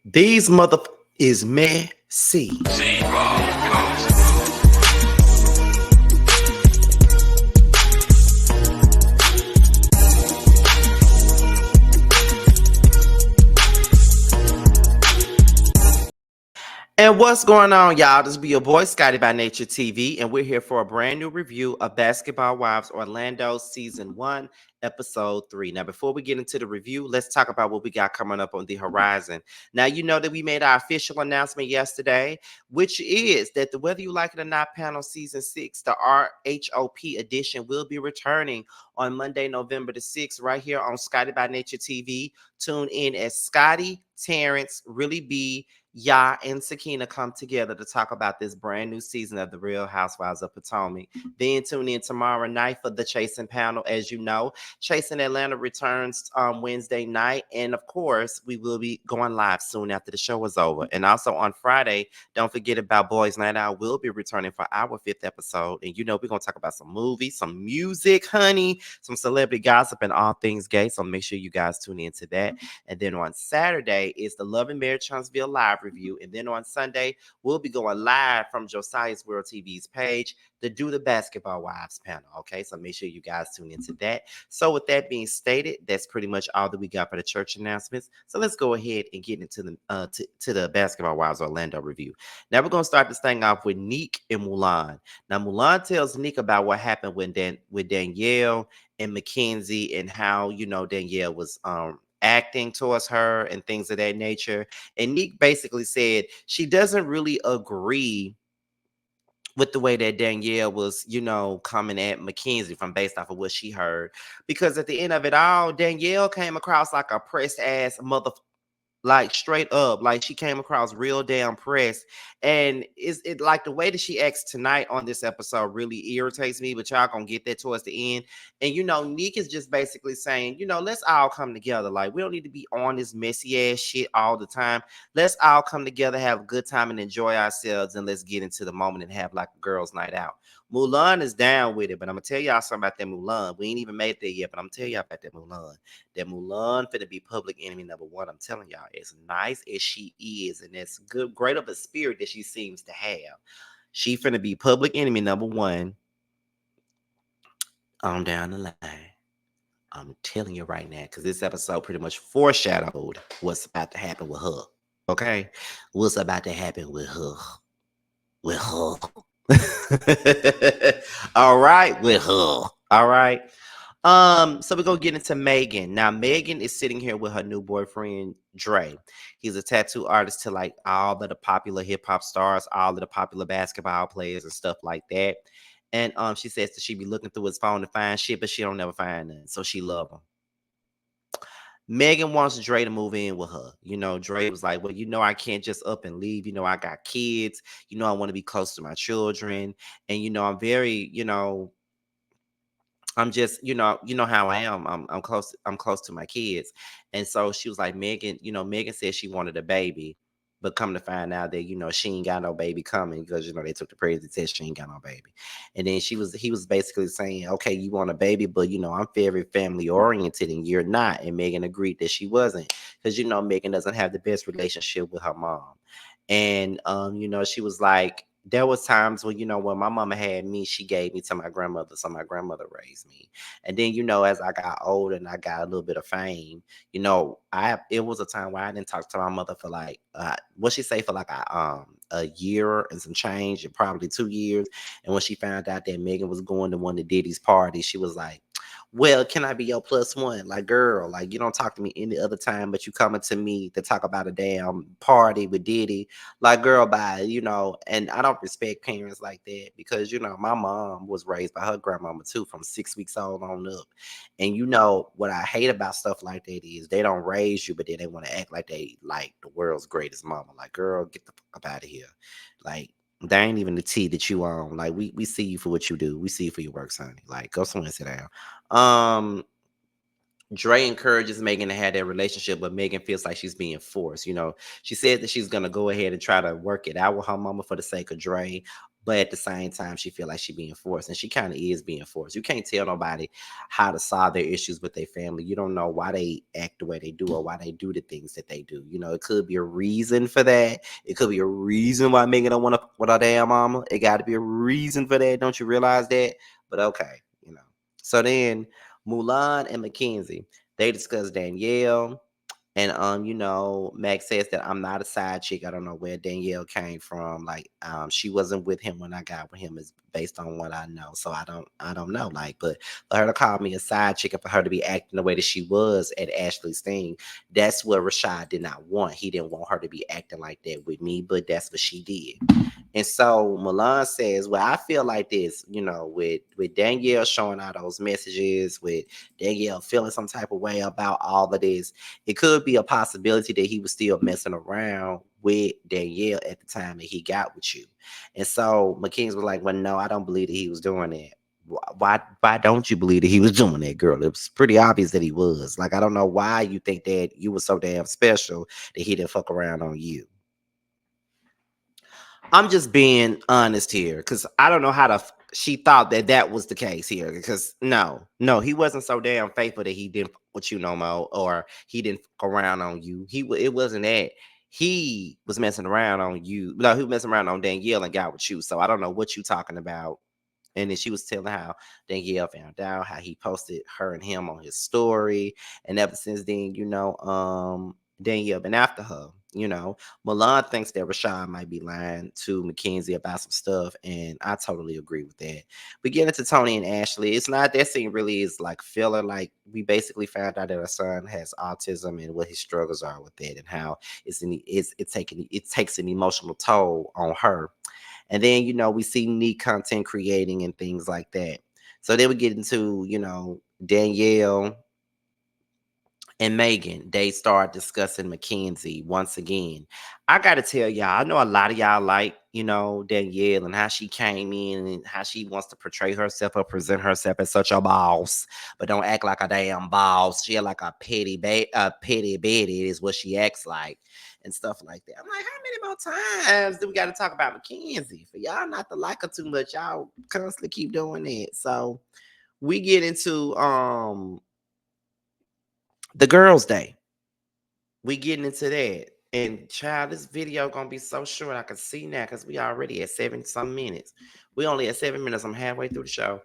These mother is messy. And what's going on, y'all? This be your boy Scotty by Nature TV, and we're here for a brand new review of Basketball Wives Orlando Season 1, Episode 3. Now, before we get into the review, let's talk about what we got coming up on the horizon. Now, you know that we made our official announcement yesterday, which is that the Whether You Like It or Not panel Season 6, the RHOP edition, will be returning on Monday, November the 6th, right here on Scotty by Nature TV. Tune in as Scotty, Terrence, Really B, and Sakina come together to talk about this brand new season of The Real Housewives of Potomac. Then tune in tomorrow night for the Chasing panel. As you know, Chasing Atlanta returns Wednesday night. And of course, we will be going live soon after the show is over. And also on Friday, don't forget about Boys Night Out. We'll be returning for our 5th episode. And you know, we're going to talk about some movies, some music, honey, some celebrity gossip, and all things gay. So make sure you guys tune into that. And then on Saturday is the Love and Marriage Huntsville live review. And then on Sunday, we'll be going live from Josiah's World TV's page to do the Basketball Wives panel. Okay, so make sure you guys tune into that. So with that being stated, that's pretty much all that we got for the church announcements. So let's go ahead and get into the to the Basketball Wives Orlando review. Now we're gonna start this thing off with Nick and Mulan. Now Mulan tells Nick about what happened with Danielle and Mackenzie and how Danielle was acting towards her and things of that nature. And Nick basically said she doesn't really agree with the way that Danielle was, coming at Mackenzie from based off of what she heard. Because at the end of it all, Danielle came across like a pressed ass mother, like straight up, like she came across real damn pressed. And it like the way that she acts tonight on this episode really irritates me, but y'all gonna get that towards the end. And Nick is just basically saying, let's all come together. Like, we don't need to be on this messy ass shit all the time. Let's all come together, have a good time, and enjoy ourselves, and let's get into the moment and have like a girls' night out. Mulan is down with it, but I'm gonna tell y'all something about that Mulan. We ain't even made that yet, but I'm gonna tell y'all about that Mulan. That Mulan finna be public enemy number one. I'm telling y'all, as nice as she is, and as good, great of a spirit that she seems to have, she finna be public enemy number one on down the line. I'm telling you right now, because this episode pretty much foreshadowed what's about to happen with her. Okay, what's about to happen with her? With her. All right, with her. All right. So we're gonna get into Megan. Now, Megan is sitting here with her new boyfriend, Dre. He's a tattoo artist to like all of the popular hip-hop stars, all of the popular basketball players and stuff like that. And she says that she be looking through his phone to find shit, but she don't never find none. So she love him. Megan wants Dre to move in with her. Dre was like, well, I can't just up and leave. I got kids. I want to be close to my children. And, I'm very, I'm just, how I am. I'm close. I'm close to my kids. And so she was like, Megan said she wanted a baby, but come to find out that, she ain't got no baby coming because, they took the pregnancy test. She ain't got no baby. And then he was basically saying, okay, you want a baby, but, I'm very family oriented and you're not. And Megan agreed that she wasn't because, Megan doesn't have the best relationship with her mom. And she was like, there was times when, when my mama had me, she gave me to my grandmother, so my grandmother raised me. And then, as I got older and I got a little bit of fame, it was a time where I didn't talk to my mother for like what she say for like a year and some change, and probably 2 years. And when she found out that Megan was going to one of Diddy's parties, she was like, well, can I be your plus one? Like, girl, like, you don't talk to me any other time, but you coming to me to talk about a damn party with Diddy. Like, girl, bye, and I don't respect parents like that because, my mom was raised by her grandmama too, from 6 weeks old on up. And what I hate about stuff like that is they don't raise you, but then they want to act like they like the world's greatest mama. Like, girl, get the fuck up out of here. Like, there ain't even the tea that you own. Like, we see you for what you do. We see you for your work, Sonny. Like, go somewhere and sit down. Dre encourages Megan to have that relationship, but Megan feels like she's being forced. She said that she's gonna go ahead and try to work it out with her mama for the sake of Dre, but at the same time, she feel like she being forced, and she kind of is being forced. You can't tell nobody how to solve their issues with their family. You don't know why they act the way they do or why they do the things that they do. You know, it could be a reason for that. It could be a reason why Megan don't want to with her damn mama. It got to be a reason for that. Don't you realize that? But okay, you know. So then Mulan and Mackenzie, they discuss Danielle. And Max says that I'm not a side chick. I don't know where Danielle came from. Like, she wasn't with him when I got with him is based on what I know. So I don't know. Like, but for her to call me a side chick and for her to be acting the way that she was at Ashley's thing, that's what Rashad did not want. He didn't want her to be acting like that with me, but that's what she did. And so Milan says, well, I feel like this, with Danielle showing all those messages, with Danielle feeling some type of way about all of this, it could be a possibility that he was still messing around with Danielle at the time that he got with you. And so McKinsey was like, well, no, I don't believe that he was doing that. Why don't you believe that he was doing that, girl? It was pretty obvious that he was. Like, I don't know why you think that you were so damn special that he didn't fuck around on you. I'm just being honest here because I don't know how to. She thought that that was the case here because no, he wasn't so damn faithful that he didn't fuck with you no more, or he didn't fuck around on you. It wasn't that he was messing around on you. No, he was messing around on Danielle and got with you. So I don't know what you talking about. And then she was telling how Danielle found out how he posted her and him on his story, and ever since then, Danielle been after her. Milan thinks that Rashad might be lying to Mackenzie about some stuff, and I totally agree with that. We get into Tony and Ashley. It's not that scene really is like filler. Like, we basically found out that our son has autism and what his struggles are with it, and how it takes an emotional toll on her. And then, we see neat content creating and things like that. So then we get into, Danielle and Megan, they start discussing Mackenzie once again. I gotta tell y'all, I know a lot of y'all like, Danielle and how she came in and how she wants to portray herself or present herself as such a boss, but don't act like a damn boss. She like a petty Betty is what she acts like and stuff like that. I'm like, how many more times do we got to talk about Mackenzie for y'all not to like her too much? Y'all constantly keep doing it. So we get into the girls' day. We getting into that. And child, this video gonna be so short. I can see now because we already at 7 some minutes. We only at 7 minutes. I'm halfway through the show.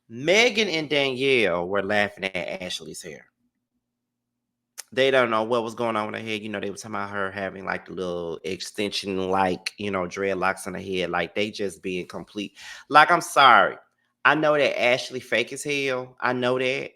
Megan and Danielle were laughing at Ashley's hair. They don't know what was going on with her head. They were talking about her having like the little extension, like, dreadlocks on her head. Like, they just being complete. Like, I'm sorry. I know that Ashley fake as hell. I know that.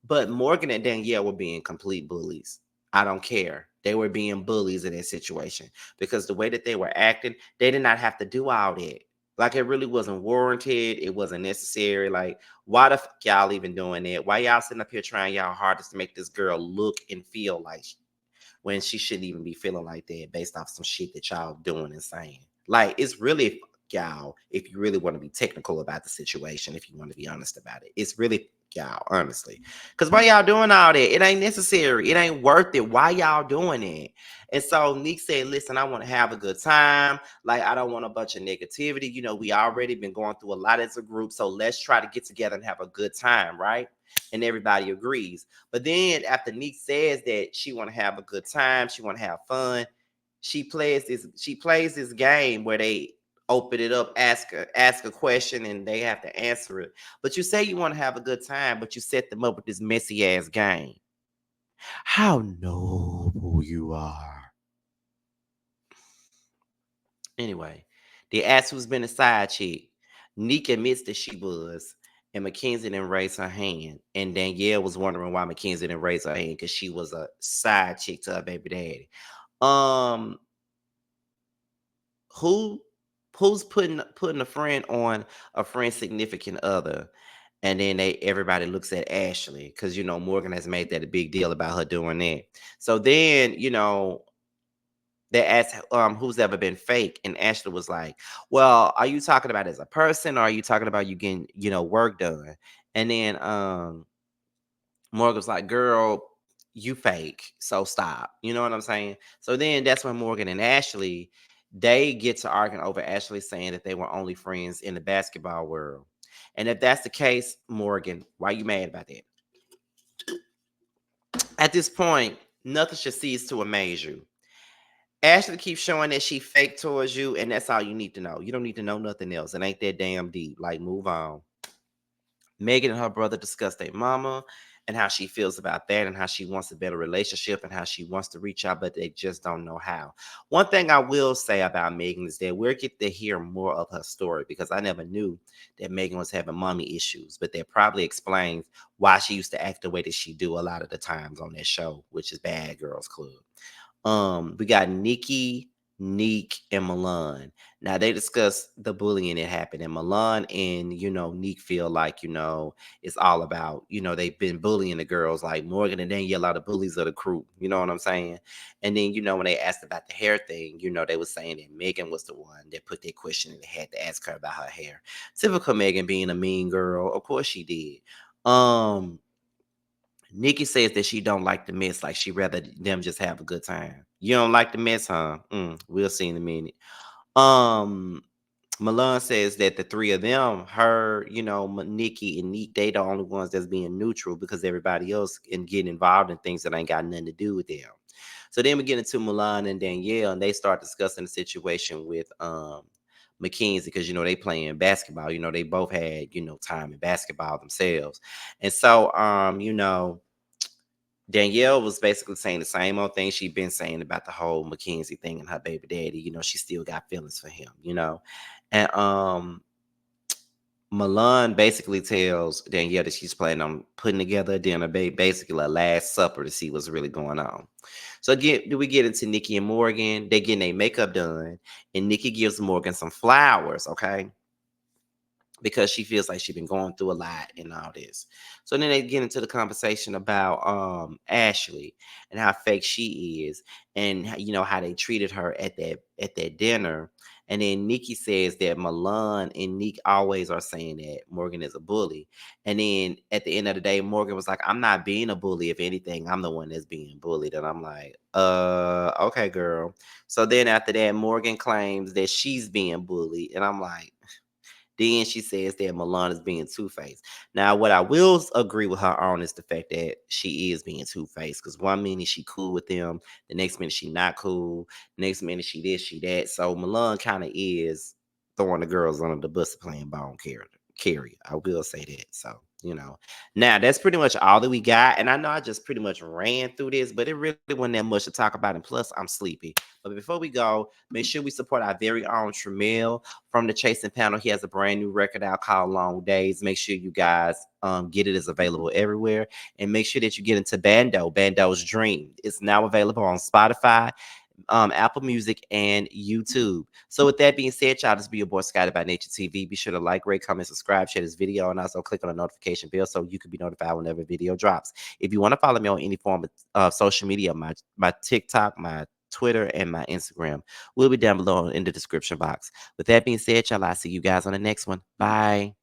But Morgan and Danielle were being complete bullies. I don't care. They were being bullies in that situation because the way that they were acting, they did not have to do all that. Like, it really wasn't warranted. It wasn't necessary. Like, why the fuck y'all even doing that? Why y'all sitting up here trying y'all hardest to make this girl look and feel like when she shouldn't even be feeling like that based off some shit that y'all doing and saying? Like, it's really y'all, if you really want to be technical about the situation, if you want to be honest about it. It's really y'all, honestly. Because why y'all doing all that? It ain't necessary. It ain't worth it. Why y'all doing it? And so Nick said, listen, I want to have a good time. Like, I don't want a bunch of negativity. We already been going through a lot as a group. So let's try to get together and have a good time, right? And everybody agrees. But then after Nick says that she want to have a good time, she want to have fun, she plays this game where they open it up, ask a question, and they have to answer it. But you say you want to have a good time, but you set them up with this messy ass game. How noble you are. Anyway, they asked who's been a side chick. Neek admits that she was, and Mackenzie didn't raise her hand. And Danielle was wondering why Mackenzie didn't raise her hand because she was a side chick to her baby daddy. Um, who who's putting a friend on a friend's significant other? And then everybody looks at Ashley because Morgan has made that a big deal about her doing that. So then they asked who's ever been fake, and Ashley was like, well, are you talking about as a person, or are you talking about you getting work done? And then Morgan was like, girl, you fake, so stop. You know what I'm saying? So then that's when Morgan and Ashley They get to arguing over Ashley saying that they were only friends in the basketball world. And if that's the case, Morgan, why you mad about that? At this point, nothing should cease to amaze you. Ashley keeps showing that she fake towards you, and that's all you need to know. You don't need to know nothing else. It ain't that damn deep. Like, move on. Megan and her brother discuss their mama and how she feels about that and how she wants a better relationship and how she wants to reach out, but they just don't know how. One thing I will say about Megan is that we'll get to hear more of her story because I never knew that Megan was having mommy issues, but that probably explains why she used to act the way that she do a lot of the times on that show, which is Bad Girls Club. We got Nikki, Neek, and Milan. Now they discuss the bullying that happened, and Milan and Neek feel like it's all about they've been bullying the girls like Morgan and Danielle are the bullies of the crew. You know what I'm saying? And then when they asked about the hair thing, they were saying that Megan was the one that put that question and they had to ask her about her hair. Typical Megan being a mean girl, of course she did. Nikki says that she don't like the mess, like she rather them just have a good time. You don't like the mess, huh? We'll see in a minute. Um, Malone says that the three of them, her, Nikki and Neek, they the only ones that's being neutral because everybody else can get involved in things that ain't got nothing to do with them. So then we get into Milan and Danielle, and they start discussing the situation with Mackenzie because they playing basketball. They both had time in basketball themselves, and so Danielle was basically saying the same old thing she'd been saying about the whole Mackenzie thing and her baby daddy. She still got feelings for him. And Milan basically tells Danielle that she's planning on putting together a dinner, basically a last supper to see what's really going on. So again, do we get into Nikki and Morgan? They getting their makeup done, and Nikki gives Morgan some flowers, okay? Because she feels like she's been going through a lot and all this. So then they get into the conversation about Ashley and how fake she is and how they treated her at that dinner. And then Nikki says that Milan and Nick always are saying that Morgan is a bully. And then at the end of the day, Morgan was like, I'm not being a bully. If anything, I'm the one that's being bullied. And I'm like, okay, girl. So then after that, Morgan claims that she's being bullied. And I'm like, then she says that Milan is being two-faced. Now, what I will agree with her on is the fact that she is being two-faced. Because one minute she cool with them, the next minute she not cool, next minute she this, she that. So Milan kind of is throwing the girls under the bus playing bone carry. I will say that. So, Now that's pretty much all that we got. And I know I just pretty much ran through this, but it really wasn't that much to talk about. And plus, I'm sleepy. But before we go, make sure we support our very own Tremel from the Chasing Panel. He has a brand new record out called Long Days. Make sure you guys get it. It's available everywhere. And make sure that you get into Bando's Dream. It's now available on Spotify, Apple Music, and YouTube. So with that being said, y'all, this be your boy Scotty by Nature TV. Be sure to like, rate, comment, subscribe, share this video, and also click on the notification bell so you can be notified whenever a video drops. If you want to follow me on any form of social media, my TikTok, my Twitter, and my Instagram will be down below in the description box. With that being said, y'all, I'll see you guys on the next one. Bye.